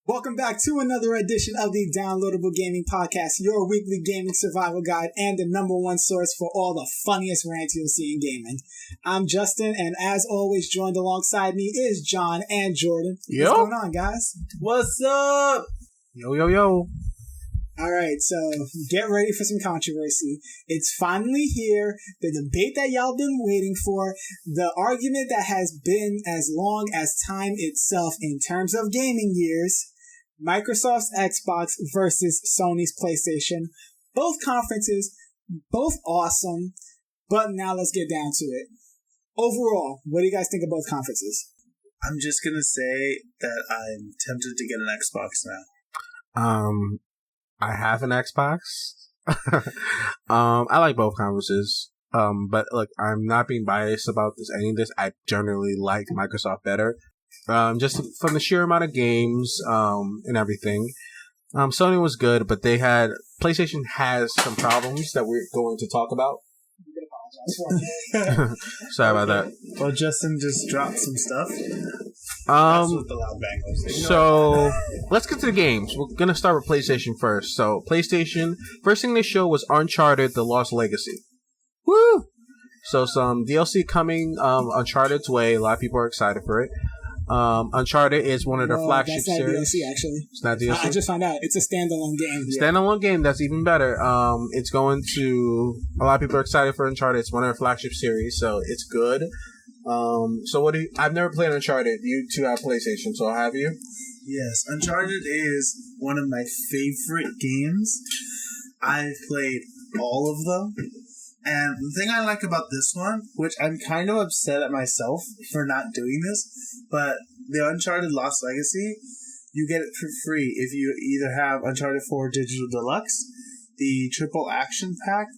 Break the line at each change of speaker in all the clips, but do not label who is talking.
Welcome back to another edition of the Downloadable Gaming Podcast, your weekly gaming survival guide and the number one source for all the funniest rants you'll see in gaming. I'm Justin, and as always, joined alongside me is John and Jordan.
Yo.
What's going on, guys?
What's up? Yo.
Alright, so get ready for some controversy. It's finally here. The debate that y'all been waiting for. The argument that has been as long as time itself in terms of gaming years. Microsoft's Xbox versus Sony's PlayStation. Both conferences, both awesome. But now let's get down to it. Overall, what do you guys think of both conferences?
I'm just gonna say that I'm tempted to get an Xbox now.
I have an Xbox. I like both conferences. But look, I'm not being biased about any of this. I generally like Microsoft better. Just from the sheer amount of games, and everything. Sony was good, but PlayStation has some problems that we're going to talk about. Sorry about that.
Well, Justin just dropped some stuff. That's what the loud bang was.
So let's get to the games. We're gonna start with PlayStation first. So PlayStation, first thing they showed was Uncharted: The Lost Legacy. Woo! So some DLC coming Uncharted's way. A lot of people are excited for it. Uncharted is one of their flagship series.
DLC, actually.
It's not DLC.
I just found out it's a standalone game.
Standalone game, that's even better. It's going to a lot of people are excited for Uncharted. It's one of their flagship series, so it's good. So I've never played Uncharted. You two have PlayStation, so have you?
Yes, Uncharted is one of my favorite games. I've played all of them. And the thing I like about this one, which I'm kind of upset at myself for not doing this, but the Uncharted Lost Legacy, you get it for free if you either have Uncharted 4 Digital Deluxe, the Triple Action Pack,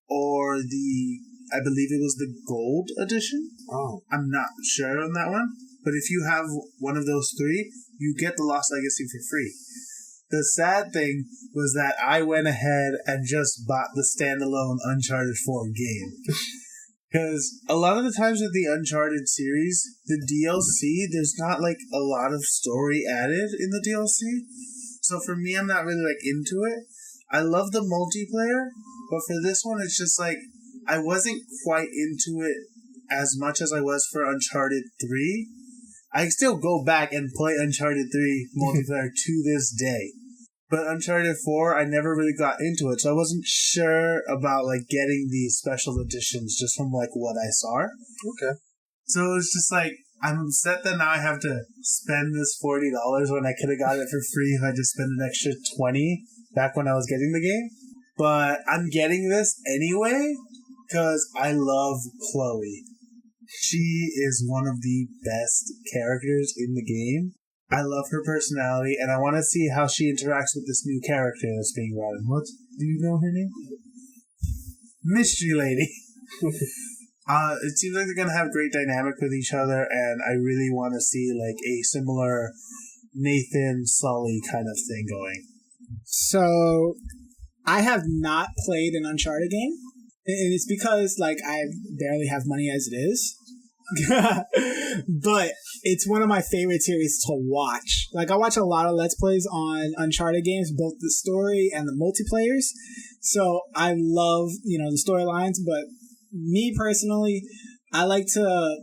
or I believe it was the Gold Edition.
Oh.
I'm not sure on that one, but if you have one of those three, you get the Lost Legacy for free. The sad thing was that I went ahead and just bought the standalone Uncharted 4 game. Because a lot of the times with the Uncharted series, the DLC, there's not like a lot of story added in the DLC. So for me, I'm not really like into it. I love the multiplayer, but for this one, it's just like, I wasn't quite into it as much as I was for Uncharted 3. I still go back and play Uncharted 3 multiplayer to this day. But Uncharted 4, I never really got into it, so I wasn't sure about like getting these special editions just from like what I saw.
Okay.
So it's just like, I'm upset that now I have to spend this $40 when I could have got it for free if I just spent an extra $20 back when I was getting the game. But I'm getting this anyway because I love Chloe. She is one of the best characters in the game. I love her personality, and I want to see how she interacts with this new character that's being brought in. Do you know her name? Mystery Lady. It seems like they're going to have great dynamic with each other, and I really want to see like a similar Nathan Sully kind of thing going.
So, I have not played an Uncharted game, and it's because like I barely have money as it is. But it's one of my favorite series to watch. Like, I watch a lot of Let's Plays on Uncharted games, both the story and the multiplayers. So I love, the storylines, but me personally, I like to...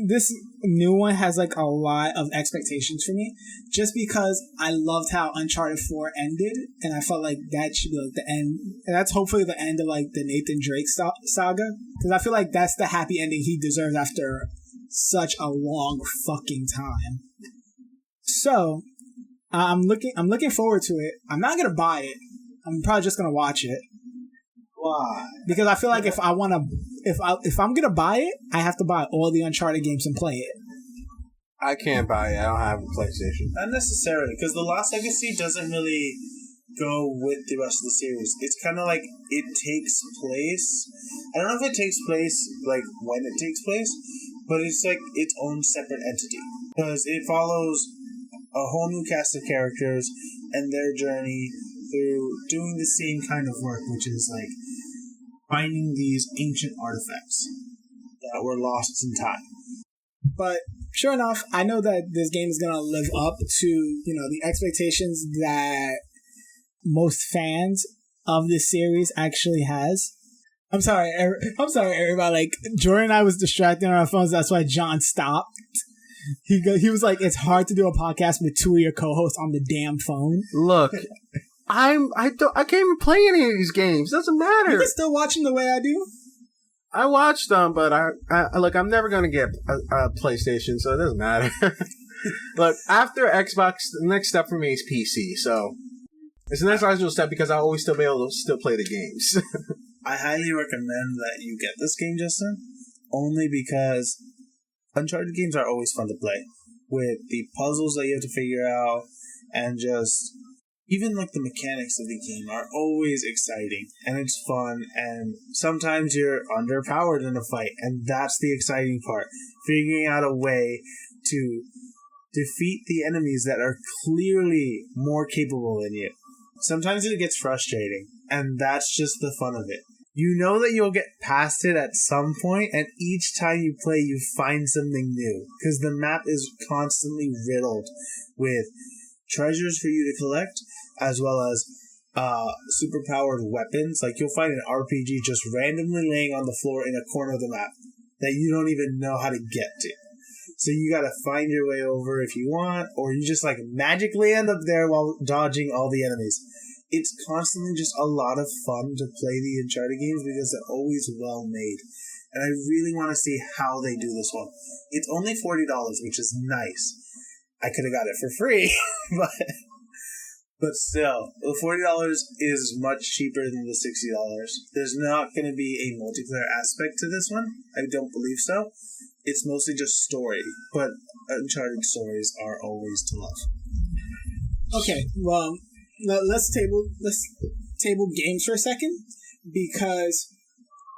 This new one has like a lot of expectations for me, just because I loved how Uncharted 4 ended, and I felt like that should be like the end, and that's hopefully the end of like the Nathan Drake saga, because I feel like that's the happy ending he deserves after such a long fucking time. So I'm looking forward to it. I'm not gonna buy it. I'm probably just gonna watch it.
Why?
Because I feel like if I'm gonna buy it, I have to buy all the Uncharted games and play it.
I can't buy it. I don't have a PlayStation.
Not necessarily, because the Lost Legacy doesn't really go with the rest of the series. It's kind of like it takes place. I don't know if it takes place like when it takes place, but it's like its own separate entity, because it follows a whole new cast of characters and their journey through doing the same kind of work, which is like finding these ancient artifacts that were lost in time.
But sure enough, I know that this game is gonna live up to, the expectations that most fans of this series actually has. I'm sorry, everybody. Like, Jordan and I was distracted on our phones. That's why John stopped. He was like, it's hard to do a podcast with two of your co-hosts on the damn phone.
Look, I can't even play any of these games. Doesn't matter.
You can still watch them the way I do.
I watched them, but I'm never gonna get a PlayStation, so it doesn't matter. Look, after Xbox, the next step for me is PC. So it's the next logical step because I'll always still be able to still play the games.
I highly recommend that you get this game, Justin, only because Uncharted games are always fun to play. With the puzzles that you have to figure out, and just even like the mechanics of the game are always exciting, and it's fun, and sometimes you're underpowered in a fight, and that's the exciting part. Figuring out a way to defeat the enemies that are clearly more capable than you. Sometimes it gets frustrating, and that's just the fun of it. You know that you'll get past it at some point, and each time you play, you find something new. Because the map is constantly riddled with treasures for you to collect, as well as superpowered weapons. Like, you'll find an RPG just randomly laying on the floor in a corner of the map that you don't even know how to get to. So you gotta find your way over if you want, or you just like magically end up there while dodging all the enemies. It's constantly just a lot of fun to play the Uncharted games because they're always well made. And I really want to see how they do this one. It's only $40, which is nice. I could have got it for free, but still, the $40 is much cheaper than the $60. There's not going to be a multiplayer aspect to this one. I don't believe so. It's mostly just story, but Uncharted stories are always to love.
Okay, well, let's table games for a second, because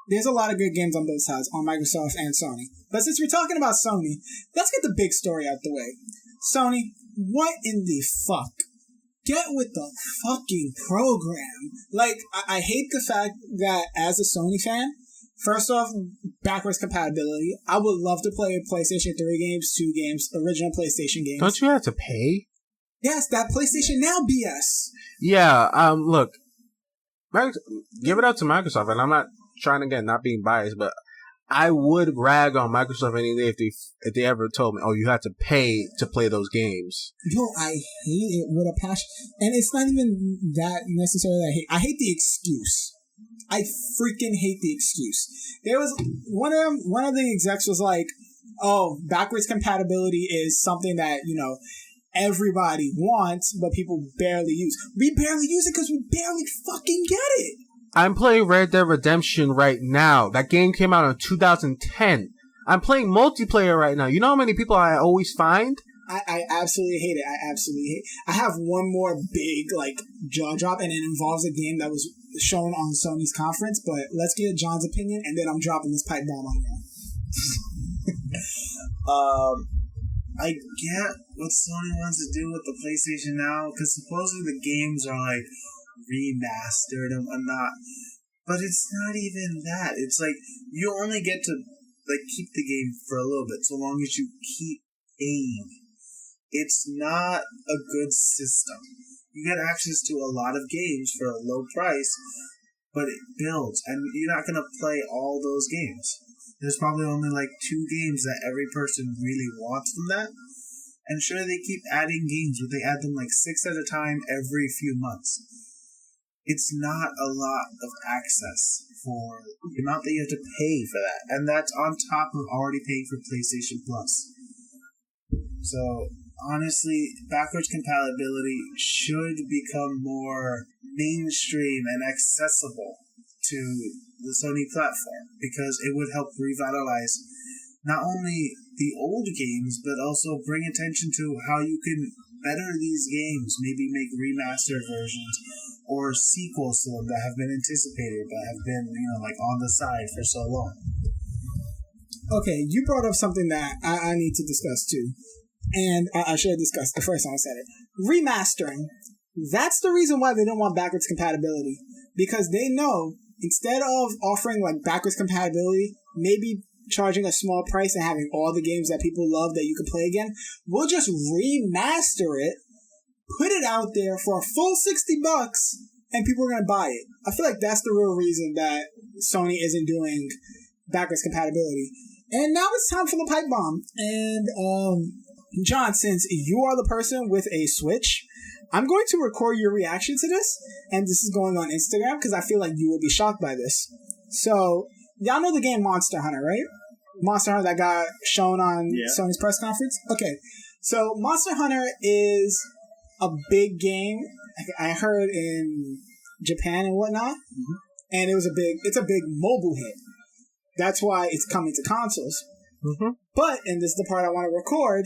there's a lot of good games on both sides, on Microsoft and Sony. But since we're talking about Sony, let's get the big story out the way. Sony, what in the fuck? Get with the fucking program. Like, I hate the fact that as a Sony fan, first off, backwards compatibility. I would love to play PlayStation 3 games, 2 games, original PlayStation games.
Don't you have to pay?
Yes, that PlayStation Now BS.
Yeah, look, give it up to Microsoft, and I'm not trying to not being biased, but I would rag on Microsoft any day if they ever told me, oh, you have to pay to play those games.
Yo, I hate it with a passion. And it's not even that necessarily that I hate the excuse. I freaking hate the excuse. There was one of the execs was like, oh, backwards compatibility is something that, everybody wants, but people barely use. We barely use it because we barely fucking get it.
I'm playing Red Dead Redemption right now. That game came out in 2010. I'm playing multiplayer right now. You know how many people I always find?
I absolutely hate it. I have one more big, jaw drop, and it involves a game that was shown on Sony's conference, but let's get John's opinion, and then I'm dropping this pipe bomb on you.
I get what Sony wants to do with the PlayStation Now, because supposedly the games are, remastered and whatnot, but it's not even that. It's you only get to, keep the game for a little bit, so long as you keep paying. It's not a good system. You get access to a lot of games for a low price, but it builds, and you're not going to play all those games. There's probably only 2 games that every person really wants from that. And sure, they keep adding games, but they add them 6 at a time every few months. It's not a lot of access for the amount that you have to pay for that. And that's on top of already paying for PlayStation Plus. So, honestly, backwards compatibility should become more mainstream and accessible to the Sony platform, because it would help revitalize not only the old games, but also bring attention to how you can better these games, maybe make remastered versions or sequels to them that have been anticipated but have been, on the side for so long.
Okay, you brought up something that I need to discuss too, and I should have discussed the first time I said it. Remastering. That's the reason why they don't want backwards compatibility, because they know instead of offering backwards compatibility, maybe charging a small price and having all the games that people love that you can play again. We'll just remaster it, put it out there for a full $60, and people are going to buy it. I feel like that's the real reason that Sony isn't doing backwards compatibility. And now it's time for the pipe bomb. And, John, since you are the person with a Switch, I'm going to record your reaction to this, and this is going on Instagram because I feel like you will be shocked by this. So, y'all know the game Monster Hunter, right? Monster Hunter that got shown on Sony's press conference? Okay. So, Monster Hunter is a big game. I heard in Japan and whatnot. Mm-hmm. And it's a big mobile hit. That's why it's coming to consoles. Mm-hmm. But, and this is the part I want to record,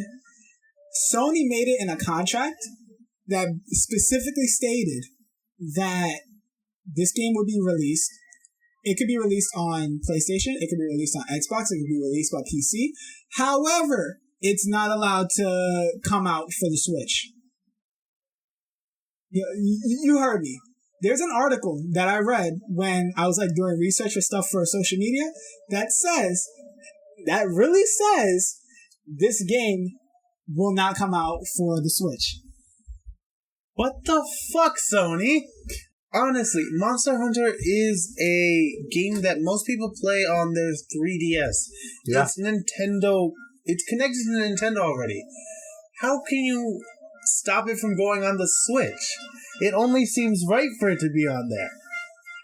Sony made it in a contract that specifically stated that this game would be released. It could be released on PlayStation. It could be released on Xbox. It could be released by PC. However, it's not allowed to come out for the Switch. You heard me. There's an article that I read when I was doing research for stuff for social media that really says this game will not come out for the Switch.
What the fuck, Sony? Honestly, Monster Hunter is a game that most people play on their 3DS. Yeah. It's Nintendo. It's connected to Nintendo already. How can you stop it from going on the Switch? It only seems right for it to be on there.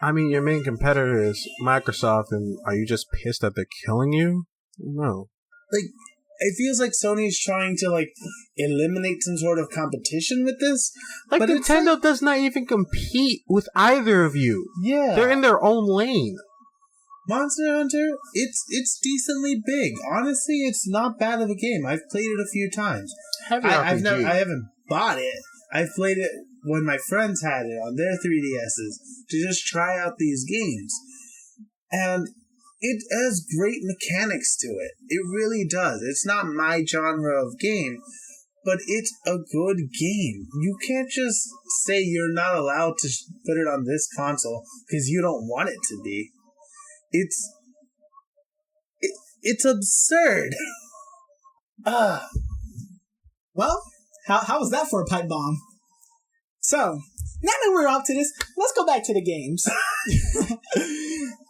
I mean, your main competitor is Microsoft, and are you just pissed that they're killing you? No.
It feels like Sony's trying to, eliminate some sort of competition with this.
But Nintendo does not even compete with either of you.
Yeah.
They're in their own lane.
Monster Hunter, it's decently big. Honestly, it's not bad of a game. I've played it a few times. I haven't bought it. I've played it when my friends had it on their 3DSs to just try out these games. And it has great mechanics to it. It really does. It's not my genre of game, but it's a good game. You can't just say you're not allowed to put it on this console because you don't want it to be. It's absurd.
Well, how was that for a pipe bomb? So, now that we're up to this, let's go back to the games.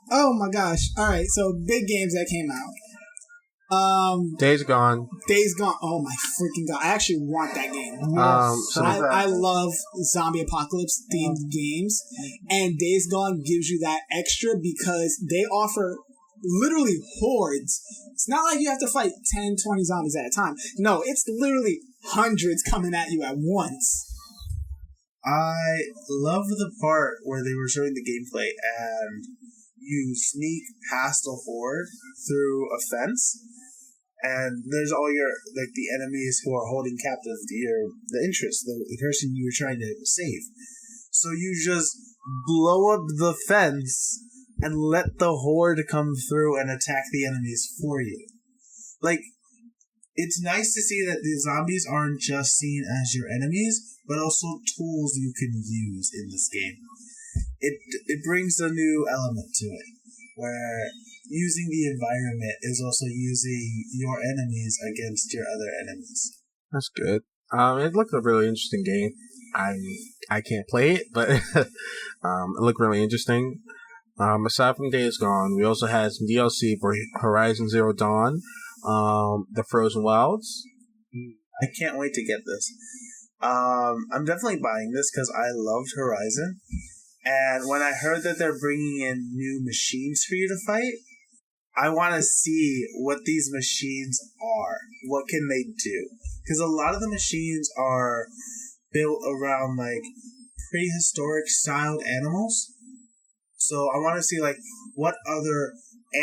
Oh my gosh. Alright, so big games that came out.
Days Gone.
Oh my freaking god. I actually want that game. I love zombie apocalypse themed games. And Days Gone gives you that extra because they offer literally hordes. It's not like you have to fight 10, 20 zombies at a time. No, it's literally hundreds coming at you at once.
I love the part where they were showing the gameplay and you sneak past a horde through a fence, and there's all your the enemies who are holding captive the interest, the person you were trying to save. So you just blow up the fence and let the horde come through and attack the enemies for you. It's nice to see that the zombies aren't just seen as your enemies, but also tools you can use in this game. It brings a new element to it, where using the environment is also using your enemies against your other enemies.
That's good. It looked a really interesting game. I can't play it, but it looked really interesting. Aside from Days Gone, we also had some DLC for Horizon Zero Dawn, The Frozen Wilds.
I can't wait to get this. I'm definitely buying this because I loved Horizon. And when I heard that they're bringing in new machines for you to fight, I want to see what these machines are. What can they do? Because a lot of the machines are built around prehistoric styled animals. So I want to see what other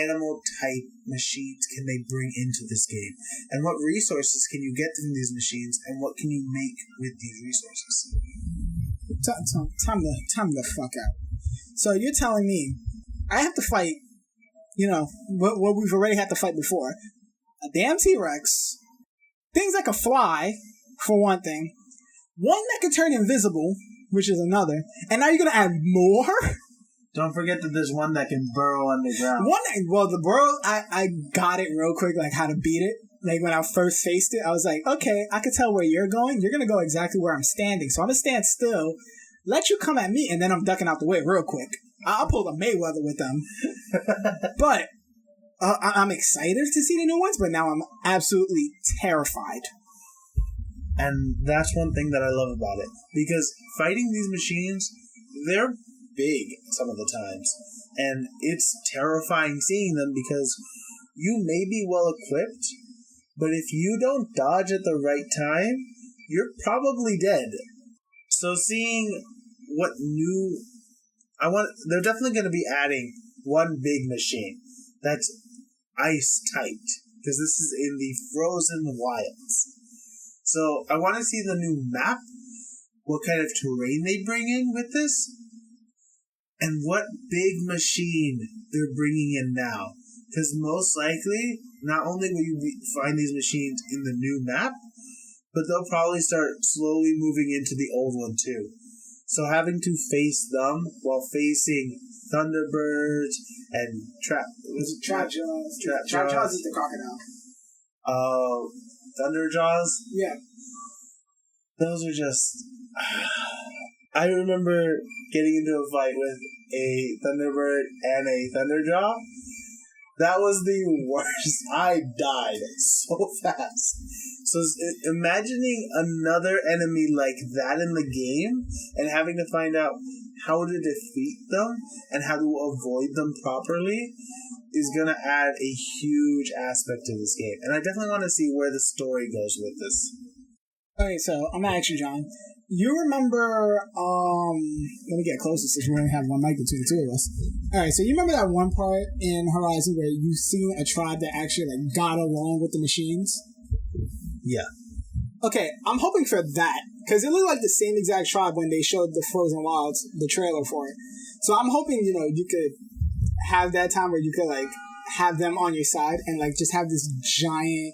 animal type machines can they bring into this game, and what resources can you get from these machines, and what can you make with these resources.
Time the fuck out. So you're telling me I have to fight, what we've already had to fight before, a damn T-Rex, things that can fly, for one thing, one that can turn invisible, which is another, and now you're gonna add more
Don't forget that there's one that can burrow underground.
The burrow, I got it real quick, like how to beat it. Like when I first faced it, I was like, okay, I could tell where you're going. You're going to go exactly where I'm standing. So I'm going to stand still, let you come at me, and then I'm ducking out the way real quick. I'll pull the Mayweather with them. But I'm excited to see the new ones, but now I'm absolutely terrified.
And that's one thing that I love about it. Because fighting these machines, they're big some of the times. And it's terrifying seeing them because you may be well equipped, but if you don't dodge at the right time, you're probably dead. So seeing what new... they're definitely going to be adding one big machine that's ice-typed, because this is in the frozen wilds. So I want to see the new map, what kind of terrain they bring in with this, and what big machine they're bringing in now. Because most likely, not only will you find these machines in the new map, but they'll probably start slowly moving into the old one too. So having to face them while facing Thunderbirds and
Trapjaws. Trapjaws is the crocodile.
Thunderjaws?
Yeah.
Those are just... I remember getting into a fight with a Thunderbird and a Thunderjaw. That was the worst. I died so fast. So imagining another enemy like that in the game and having to find out how to defeat them and how to avoid them properly is going to add a huge aspect to this game. And I definitely want to see where the story goes with this.
Okay, so I'm going to ask you, John. You remember, let me get closer since we only have one mic between the two of us. Alright, so you remember that one part in Horizon where you seen a tribe that actually like got along with the machines?
Yeah.
Okay, I'm hoping for that, because it looked like the same exact tribe when they showed the Frozen Wilds, the trailer for it. So I'm hoping, you could have that time where you could like have them on your side and like just have this giant,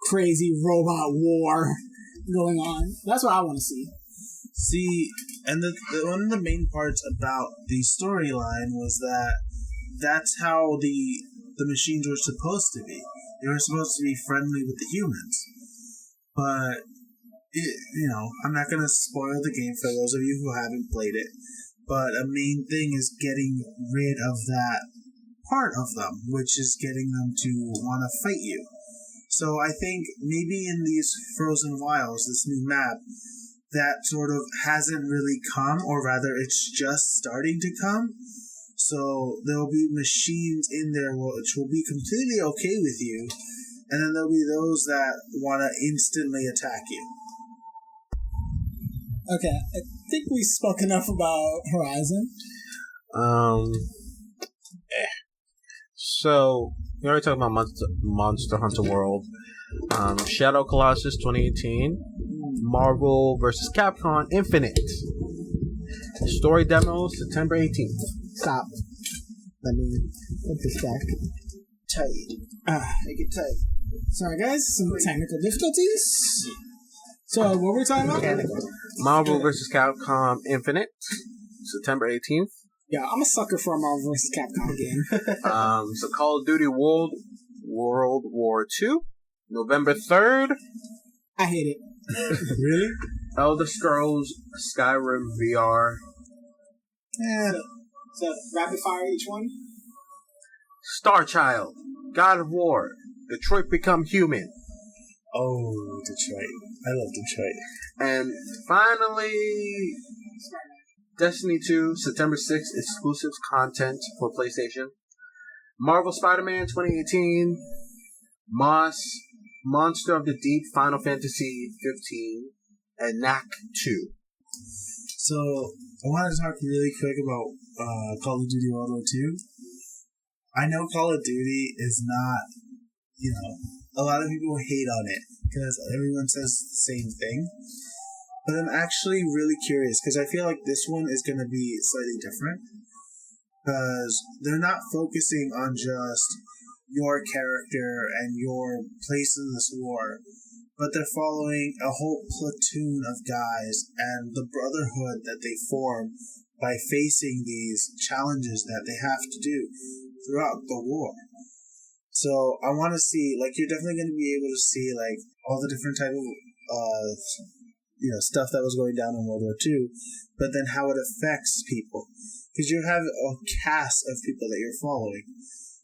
crazy robot war going on. That's what I want to see.
See, and one of the main parts about the storyline was that that's how the machines were supposed to be. They were supposed to be friendly with the humans. But, I'm not going to spoil the game for those of you who haven't played it. But a main thing is getting rid of that part of them, which is getting them to want to fight you. So I think maybe in these Frozen Wilds, this new map, that sort of hasn't really come, or rather it's just starting to come. So there will be machines in there which will be completely okay with you, and then there'll be those that want to instantly attack you.
Okay, I think we spoke enough about Horizon.
So, we already talked about Monster Hunter World. Shadow Colossus 2018. Marvel vs. Capcom Infinite. Story demo September 18th.
Stop. Let me put this back.
Tight. Make it tight.
Sorry guys, some technical difficulties. So, what were we talking about?
Marvel vs. Capcom Infinite. September 18th.
Yeah, I'm a sucker for a Marvel vs. Capcom game.
So Call of Duty World War II, November 3rd.
I hate it.
Really?
Elder Scrolls Skyrim VR.
Yeah. So rapid fire each one.
Star Child, God of War, Detroit Become Human.
Oh, Detroit. I love Detroit.
And finally, Destiny 2, September 6th, exclusive content for PlayStation. Marvel Spider-Man 2018, Moss, Monster of the Deep, Final Fantasy 15, and Knack 2.
So, I want to talk really quick about Call of Duty World War II. I know Call of Duty is not, a lot of people hate on it because everyone says the same thing. But I'm actually really curious because I feel like this one is going to be slightly different. Because they're not focusing on just your character and your place in this war, but they're following a whole platoon of guys and the brotherhood that they form by facing these challenges that they have to do throughout the war. So I want to see, like, you're definitely going to be able to see, like, all the different type of, stuff that was going down in World War II, but then how it affects people. Because you have a cast of people that you're following.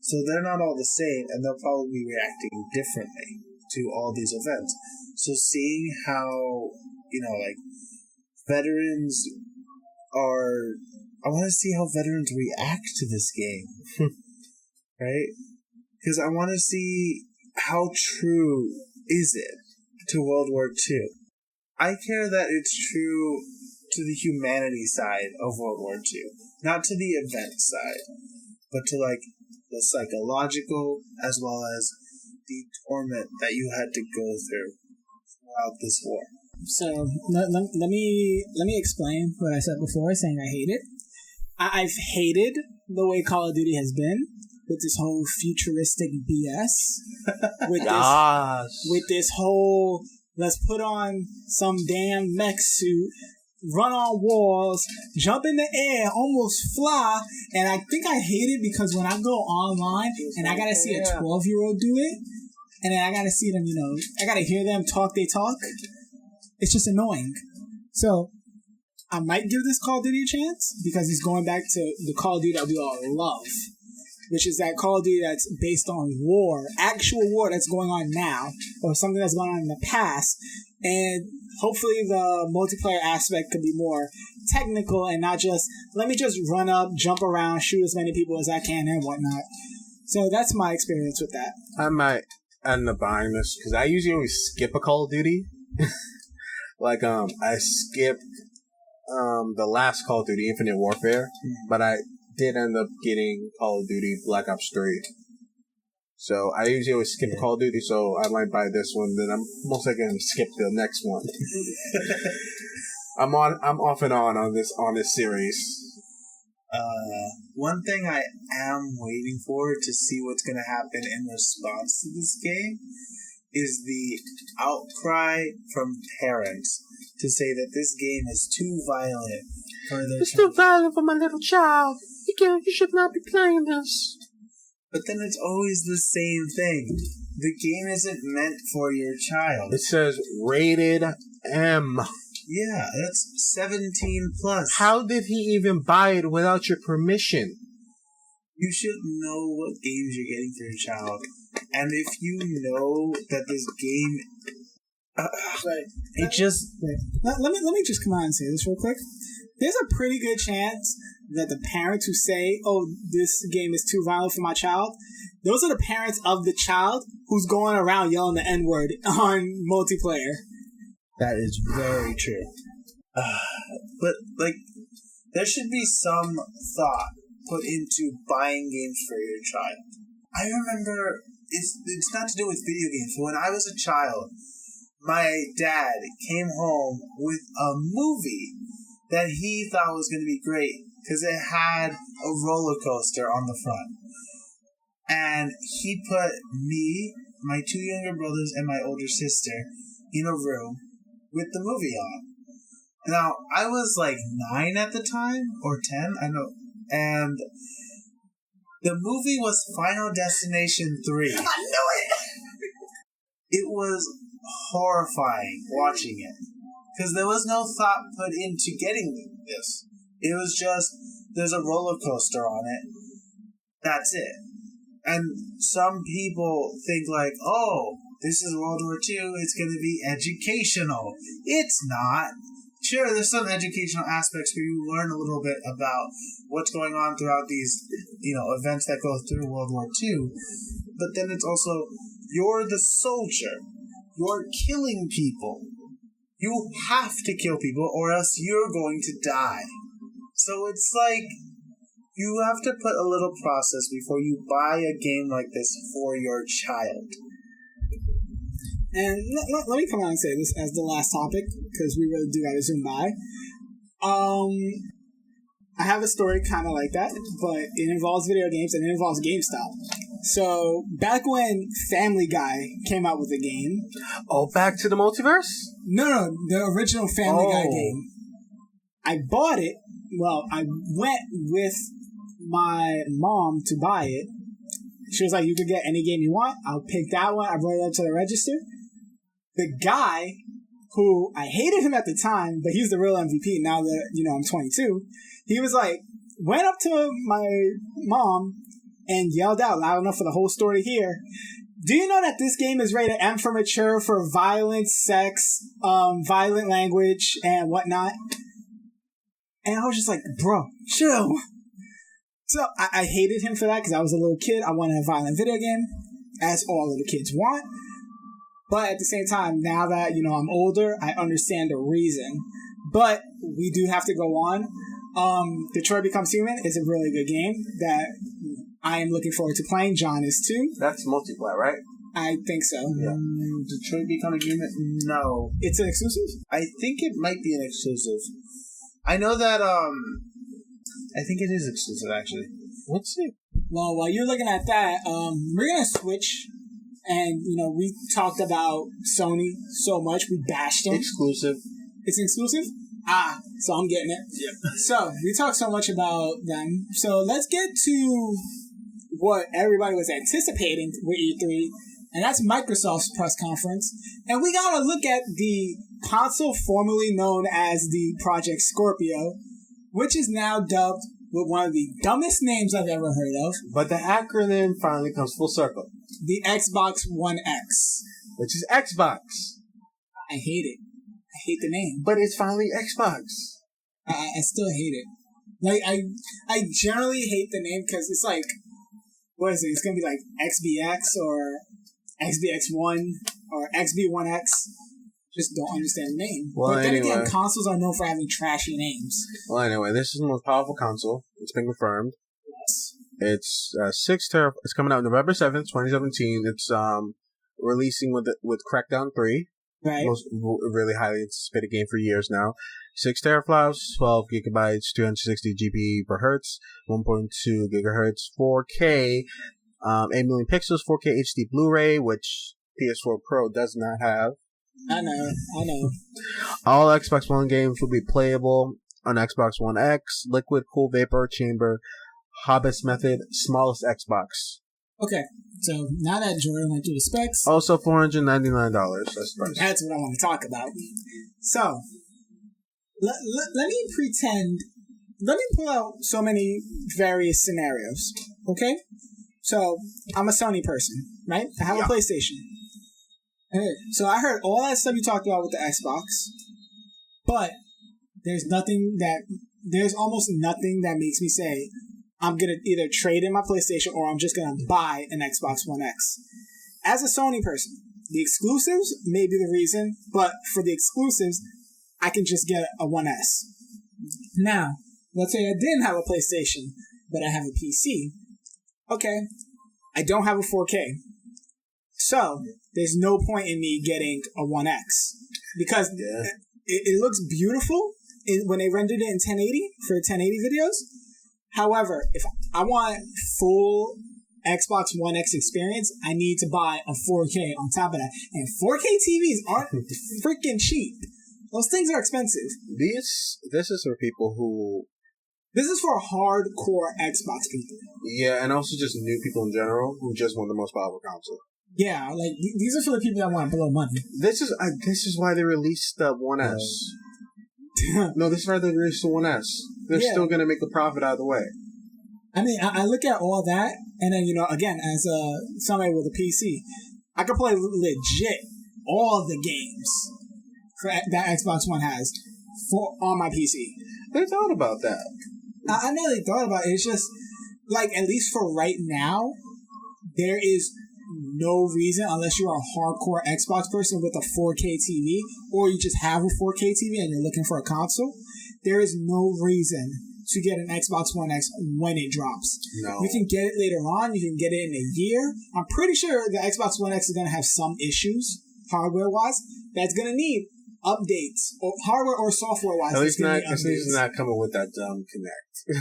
So they're not all the same, and they'll probably be reacting differently to all these events. So seeing how, veterans are... I want to see how veterans react to this game. Right? Because I want to see how true is it to World War II. I care that it's true to the humanity side of World War II. Not to the event side, but to, like, the psychological as well as the torment that you had to go through throughout this war.
So let me explain what I said before, saying I hate it. I've hated the way Call of Duty has been with this whole futuristic BS. With this whole, let's put on some damn mech suit, run on walls, jump in the air, almost fly, and I think I hate it because when I go online and I gotta see a 12-year-old do it, and then I gotta see them, I gotta hear them talk, it's just annoying. So, I might give this Call of Duty a chance because it's going back to the Call of Duty that we all love, which is that Call of Duty that's based on war, actual war that's going on now, or something that's going on in the past, and hopefully the multiplayer aspect could be more technical and not just, let me just run up, jump around, shoot as many people as I can and whatnot. So that's my experience with that.
I might end up buying this because I usually always skip a Call of Duty. I skipped the last Call of Duty, Infinite Warfare, but I did end up getting Call of Duty Black Ops 3. So I usually always skip Call of Duty, so I might buy this one, then I'm most likely going to skip the next one. I'm off and on this series.
One thing I am waiting for to see what's going to happen in response to this game is the outcry from parents to say that this game is too violent for their
It's too violent for my little child. You should not be playing this.
But then it's always the same thing. The game isn't meant for your child.
It says rated M.
Yeah, that's 17 plus.
How did he even buy it without your permission?
You should know what games you're getting for your child. And if you know that this game...
Let me just come on and say this real quick. There's a pretty good chance that the parents who say, oh, this game is too violent for my child, those are the parents of the child who's going around yelling the N-word on multiplayer.
That is very true. But, there should be some thought put into buying games for your child. I remember, it's not to do with video games, but when I was a child, my dad came home with a movie that he thought was going to be great because it had a roller coaster on the front. And he put me, my two younger brothers, and my older sister in a room with the movie on. Now, I was 9 at the time, or 10, I don't know, and the movie was Final Destination 3. I knew it! It was horrifying watching it. Because there was no thought put into getting this. It was just, there's a roller coaster on it. That's it. And some people think oh, this is World War II, it's going to be educational. It's not. Sure, there's some educational aspects where you learn a little bit about what's going on throughout these, events that go through World War II. But then it's also, you're the soldier. You're killing people. You have to kill people or else you're going to die. So it's you have to put a little process before you buy a game like this for your child.
And let me come on and say this as the last topic, because we really do gotta zoom by. I have a story kind of like that, but it involves video games and it involves GameStop. So, back when Family Guy came out with a game...
Oh, Back to the Multiverse?
No, the original Family Guy game. I bought it well, I went with my mom to buy it. She was like, you could get any game you want. I'll pick that one. I brought it up to the register. The guy, who I hated him at the time, but he's the real MVP now that, I'm 22. He was like, went up to my mom and yelled out loud enough for the whole store to hear, do you know that this game is rated M for mature for violence, sex, violent language, and whatnot? And I was just like, bro, chill. So I hated him for that because I was a little kid. I wanted a violent video game, as all little kids want. But at the same time, now that, I'm older, I understand the reason. But we do have to go on. Detroit Becomes Human is a really good game that I am looking forward to playing. John is too.
That's multiplayer, right?
I think so.
Yeah. Detroit Becoming Human? No.
It's an exclusive?
I think it might be an exclusive. I know that, I think it is exclusive, actually.
Let's see.
Well, while you're looking at that, we're going to switch. And, we talked about Sony so much. We bashed them.
Exclusive.
It's exclusive? So I'm getting it.
Yep.
So, we talked so much about them. So, let's get to what everybody was anticipating with E3, and that's Microsoft's press conference. And we gotta look at the console formerly known as the Project Scorpio, which is now dubbed with one of the dumbest names I've ever heard of.
But the acronym finally comes full circle.
The Xbox One X.
Which is Xbox.
I hate it. I hate the name.
But it's finally Xbox.
I still hate it. Like, I generally hate the name because it's like, what is it? It's going to be like XBX or XBX1 or XB1X. Just don't understand the name.
Well,
but then
anyway,
again, consoles are known for having trashy names.
Well, anyway, this is the most powerful console. It's been confirmed.
Yes.
It's 6 tera. It's coming out November 7th, 2017. It's releasing with Crackdown 3.
Right.
Most really highly anticipated game for years now. 6 teraflops, 12 gigabytes, 260 GPE per hertz, 1.2 gigahertz, 4K, 8 million pixels, 4K HD Blu-ray, which PS4 Pro does not have.
I know.
All Xbox One games will be playable on Xbox One X, Liquid Cool Vapor Chamber, Hobbit's Method, smallest Xbox.
Okay, so now that Jordan went through the specs...
Also $499. That's the price.
That's what I want to talk about. So, let me pretend... Let me pull out so many various scenarios, okay? So, I'm a Sony person, right? I have a PlayStation. Okay, so I heard all that stuff you talked about with the Xbox, but there's almost nothing that makes me say, I'm going to either trade in my PlayStation or I'm just going to buy an Xbox One X. As a Sony person, the exclusives may be the reason, but for the exclusives, I can just get a 1S. Now, let's say I didn't have a PlayStation, but I have a PC. Okay, I don't have a 4K. So, there's no point in me getting a 1X. Because it looks beautiful when they rendered it in 1080 for 1080 videos. However, if I want full Xbox One X experience, I need to buy a 4K on top of that. And 4K TVs aren't freaking cheap. Those things are expensive.
This is for people who...
This is for hardcore Xbox people.
Yeah, and also just new people in general who just want the most powerful console.
Yeah, like, these are for the people that want to blow money.
This is why they released the 1S. No, this is why they released the 1S. They're still going to make a profit out of the way.
I mean, I look at all that, and then, again, as somebody with a PC, I could play legit all the games that Xbox One has on my PC.
They thought about that.
I know they thought about it. It's just, like, at least for right now, there is no reason, unless you're a hardcore Xbox person with a 4K TV, or you just have a 4K TV and you're looking for a console, there is no reason to get an Xbox One X when it drops.
No.
You can get it later on. You can get it in a year. I'm pretty sure the Xbox One X is going to have some issues, hardware-wise, that's going to need updates, or hardware or software-wise.
At least it's not coming with that dumb Kinect.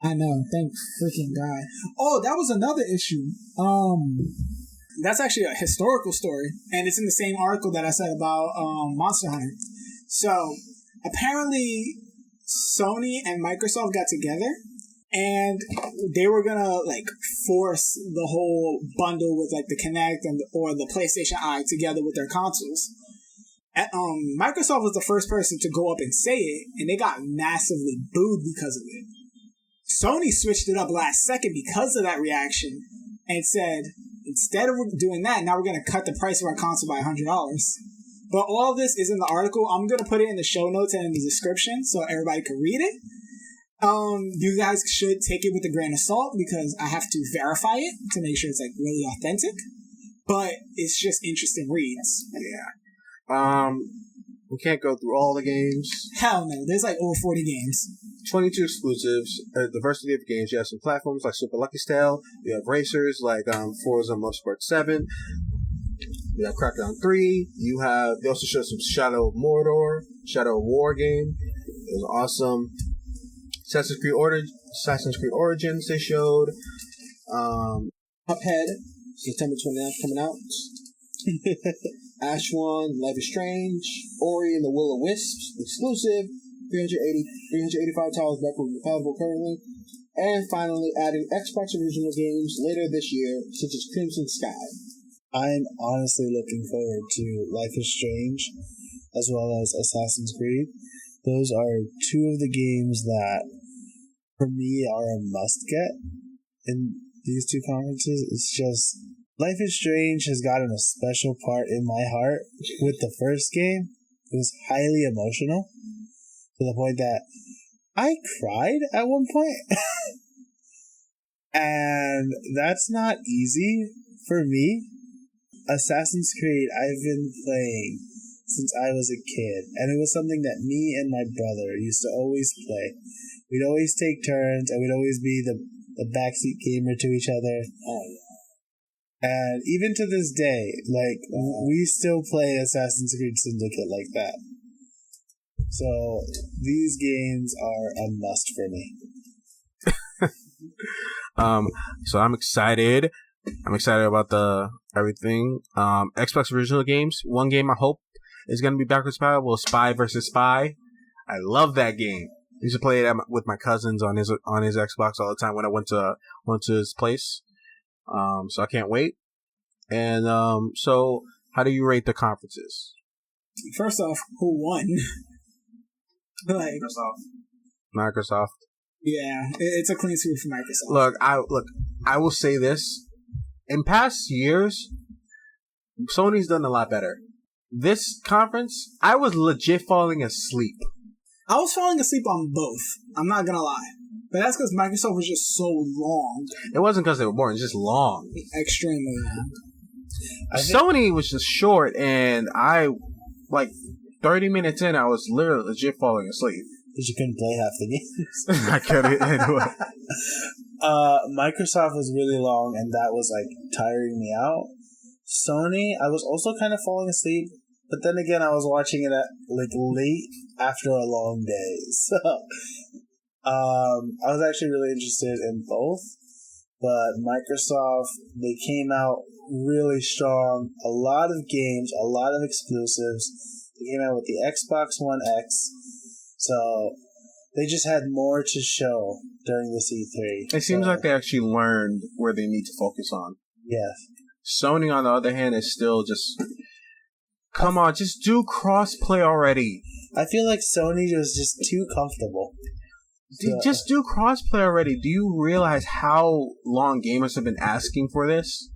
I know. Thank freaking God. Oh, that was another issue. That's actually a historical story, and it's in the same article that I said about Monster Hunter. So, apparently, Sony and Microsoft got together and they were gonna like force the whole bundle with like the Kinect or the PlayStation Eye together with their consoles. Microsoft was the first person to go up and say it, and they got massively booed because of it. Sony switched it up last second because of that reaction and said, instead of doing that, now we're going to cut the price of our console by $100. But all of this is in the article. I'm going to put it in the show notes and in the description so everybody can read it. You guys should take it with a grain of salt because I have to verify it to make sure it's like really authentic. But it's just interesting reads.
Yeah. We can't go through all the games.
Hell no. There's like over 40 games.
22 exclusives, a diversity of games. You have some platforms like Super Lucky Style. You have racers like Forza Motorsport 7. You have Crackdown 3. They also showed some Shadow of War game. It was awesome. Assassin's Creed Origins they showed.
Cuphead, September 29th coming out. Ashwan, Life is Strange, Ori and the Will of Wisps, exclusive, 385 titles backward compatible currently, and finally adding Xbox original games later this year, such as Crimson Sky.
I'm honestly looking forward to Life is Strange, as well as Assassin's Creed. Those are two of the games that, for me, are a must-get in these two conferences. It's just... Life is Strange has gotten a special part in my heart with the first game. It was highly emotional to the point that I cried at one point. And that's not easy for me. Assassin's Creed, I've been playing since I was a kid. And it was something that me and my brother used to always play. We'd always take turns and we'd always be the backseat gamer to each other. Oh, yeah. And even to this day, like, we still play Assassin's Creed Syndicate like that. So, these games are a must for me.
So I'm excited. I'm excited about everything. Xbox original games. One game I hope is going to be backwards compatible is Spy vs. Spy. I love that game. I used to play it with my cousins on his Xbox all the time when I went to his place. So I can't wait. And so how do you rate the conferences?
First off, who won? Like
Microsoft.
Yeah, it's a clean sweep for Microsoft.
I will say this: in past years, Sony's done a lot better. This conference, I was legit falling asleep.
I was falling asleep on both. I'm not gonna lie. But that's because Microsoft was just so long.
It wasn't because they were boring, it's just long.
Extremely long.
Sony was just short, and 30 minutes in, I was literally legit falling asleep.
Because you couldn't play half the games.
I couldn't anyway.
Microsoft was really long, and that was, tiring me out. Sony, I was also kind of falling asleep, but then again, I was watching it at, late after a long day. So... I was actually really interested in both, but Microsoft, they came out really strong. A lot of games, a lot of exclusives. They came out with the Xbox One X, so they just had more to show during the E3.
It seems like they actually learned where they need to focus on.
Yes.
Sony, on the other hand, is still just... Come on, just do cross-play already.
I feel like Sony was just too comfortable.
Just do crossplay already. Do you realize how long gamers have been asking for this?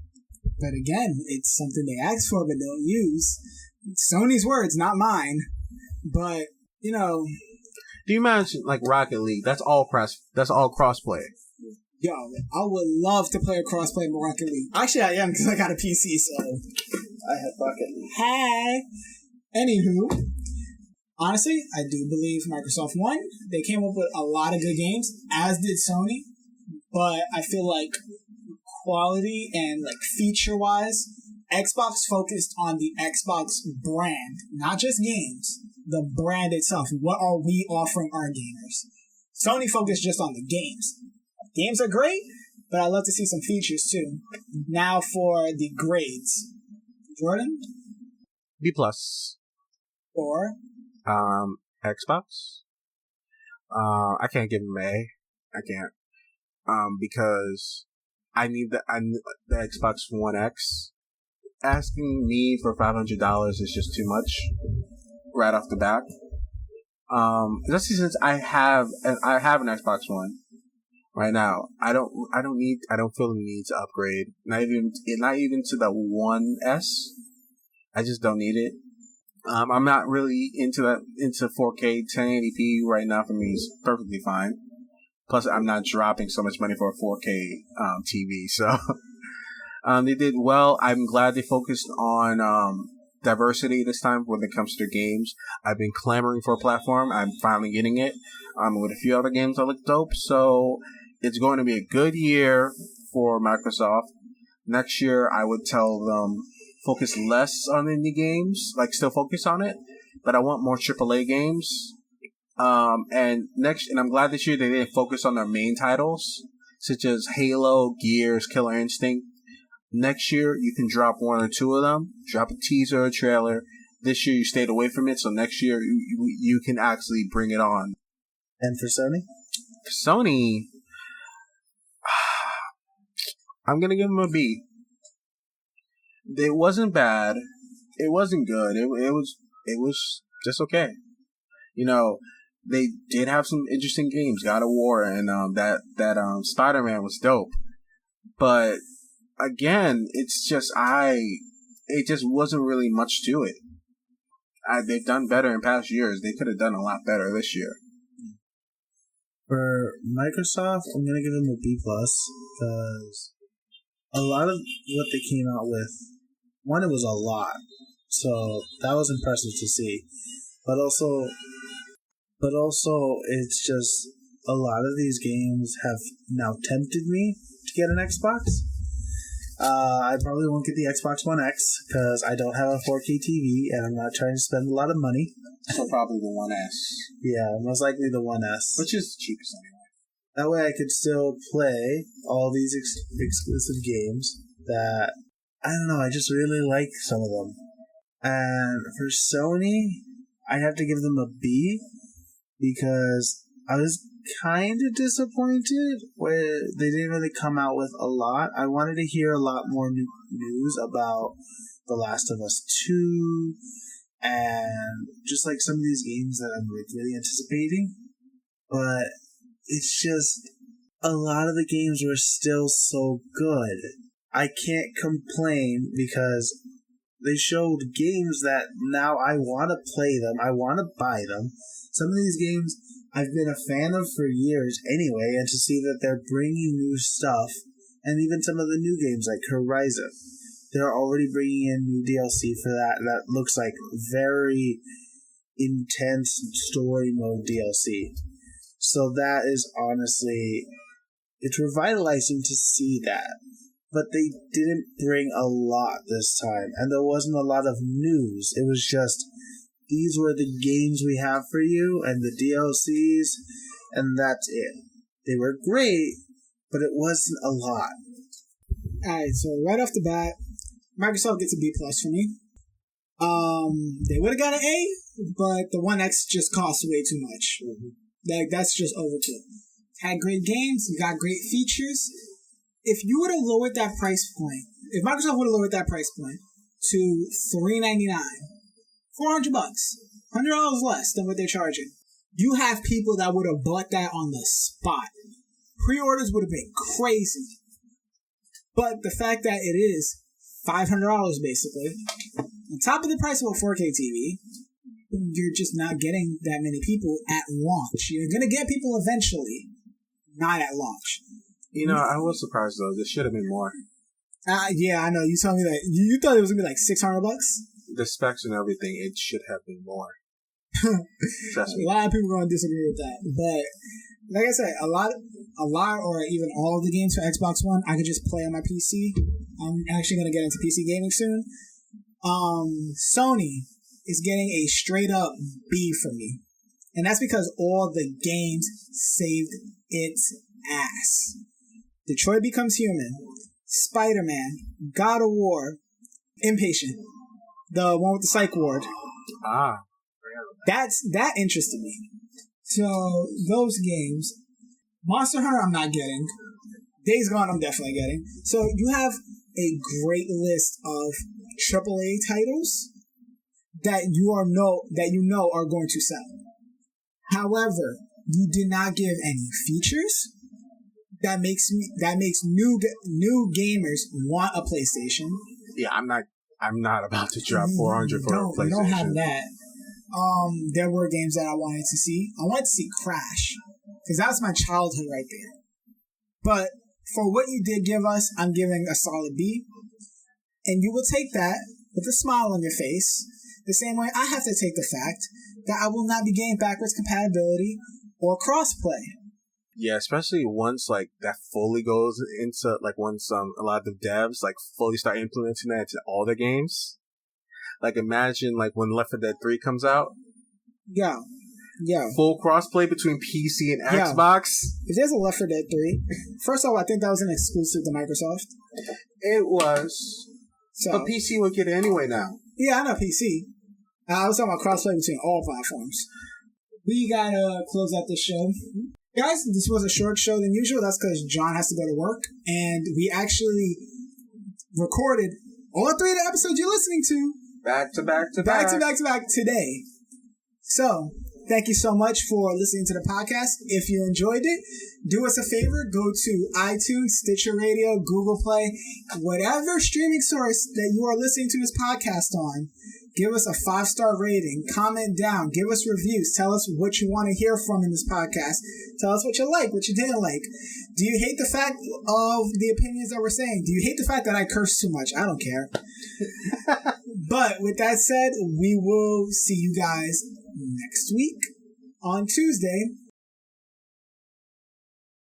But again, it's something they ask for but don't use. Sony's words, not mine. But,
do you imagine Rocket League? That's all crossplay.
Yo, I would love to play a crossplay Rocket League. Actually, I am because I got a PC, so
I have Rocket League.
Hey. Anywho. Honestly, I do believe Microsoft won. They came up with a lot of good games, as did Sony. But I feel like quality and feature-wise, Xbox focused on the Xbox brand, not just games. The brand itself. What are we offering our gamers? Sony focused just on the games. Games are great, but I'd love to see some features too. Now for the grades. Jordan?
B+.
Or?
Xbox. I can't give him an A. I can't. Because I need the Xbox One X. Asking me for $500 is just too much right off the bat. Especially since I have an Xbox One right now. I don't feel the need to upgrade. Not even to the One S. I just don't need it. I'm not really into 4K 1080p right now. For me, is perfectly fine. Plus, I'm not dropping so much money for a 4K TV. So, they did well. I'm glad they focused on diversity this time when it comes to their games. I've been clamoring for a platform. I'm finally getting it. With a few other games that look dope. So, it's going to be a good year for Microsoft. Next year, I would tell them focus less on indie games, like still focus on it, but I want more AAA games. And I'm glad this year they didn't focus on their main titles, such as Halo, Gears, Killer Instinct. Next year, you can drop one or two of them, drop a teaser, a trailer. This year, you stayed away from it, so next year, you can actually bring it on.
And for Sony?
For Sony, I'm going to give them a B. It wasn't bad. It wasn't good. It was just okay. You know, they did have some interesting games. God of War and that Spider-Man was dope. But again, it just wasn't really much to it. They've done better in past years. They could have done a lot better this year.
For Microsoft, I'm gonna give them a B plus because a lot of what they came out with, one, it was a lot, so that was impressive to see. But also, it's just a lot of these games have now tempted me to get an Xbox. I probably won't get the Xbox One X because I don't have a 4K TV and I'm not trying to spend a lot of money.
So probably the One S.
Yeah, most likely the One S.
Which is the cheapest anyway.
That way I could still play all these exclusive games that, I don't know, I just really like some of them. And for Sony, I'd have to give them a B because I was kind of disappointed where they didn't really come out with a lot. I wanted to hear a lot more news about The Last of Us 2 and just like some of these games that I'm really anticipating. But it's just a lot of the games were still so good. I can't complain because they showed games that now I want to play them. I want to buy them. Some of these games I've been a fan of for years anyway, and to see that they're bringing new stuff, and even some of the new games like Horizon, they're already bringing in new DLC for that looks like very intense story mode DLC. So that is honestly, it's revitalizing to see that. But they didn't bring a lot this time, and there wasn't a lot of news. It was just, these were the games we have for you, and the DLCs, and that's it. They were great, but it wasn't a lot.
Alright, so right off the bat, Microsoft gets a B plus for me. They would have got an A, but the One X just cost way too much. Like, that's just overkill. Had great games, got great features. If you would have lowered that price point, if Microsoft would have lowered that price point to $399, $400, $100 less than what they're charging, you have people that would have bought that on the spot. Pre-orders would have been crazy. But the fact that it is $500 basically, on top of the price of a 4K TV, you're just not getting that many people at launch. You're going to get people eventually, not at launch.
You know, I was surprised though. There should have been more.
Yeah, I know. You told me that. You thought it was going to be like $600?
The specs and everything, it should have been more. Trust me.
A lot of people are going to disagree with that. But, like I said, a lot or even all of the games for Xbox One, I could just play on my PC. I'm actually going to get into PC gaming soon. Sony is getting a straight up B for me. And that's because all the games saved its ass. Detroit Becomes Human, Spider-Man, God of War, Impatient, the one with the psych ward.
That
That interested me. So those games, Monster Hunter, I'm not getting. Days Gone, I'm definitely getting. So you have a great list of AAA titles that you know are going to sell. However, you did not give any features that makes new gamers want a PlayStation.
Yeah, I'm not about to drop 400 for a PlayStation.
You don't have that. There were games that I wanted to see. I wanted to see Crash, because that was my childhood right there. But for what you did give us, I'm giving a solid B. And you will take that with a smile on your face, the same way I have to take the fact that I will not be getting backwards compatibility or crossplay.
Yeah, especially once like that fully goes into like once a lot of the devs like fully start implementing that into all their games. Like imagine like when Left 4 Dead 3 comes out.
Yeah.
Full crossplay between PC and Xbox.
If there's a Left 4 Dead 3, first of all, I think that was an exclusive to Microsoft.
It was.
So,
but PC would get it anyway now.
Yeah, I know PC. I was talking about crossplay between all platforms. We gotta close out the show. Guys, this was a short show than usual. That's because John has to go to work. And we actually recorded all 3 of the episodes you're listening to.
Back to back
today. So, thank you so much for listening to the podcast. If you enjoyed it, do us a favor. Go to iTunes, Stitcher Radio, Google Play, whatever streaming source that you are listening to this podcast on. Give us a 5-star rating. Comment down. Give us reviews. Tell us what you want to hear from in this podcast. Tell us what you like, what you didn't like. Do you hate the fact of the opinions that we're saying? Do you hate the fact that I curse too much? I don't care. But with that said, we will see you guys next week on Tuesday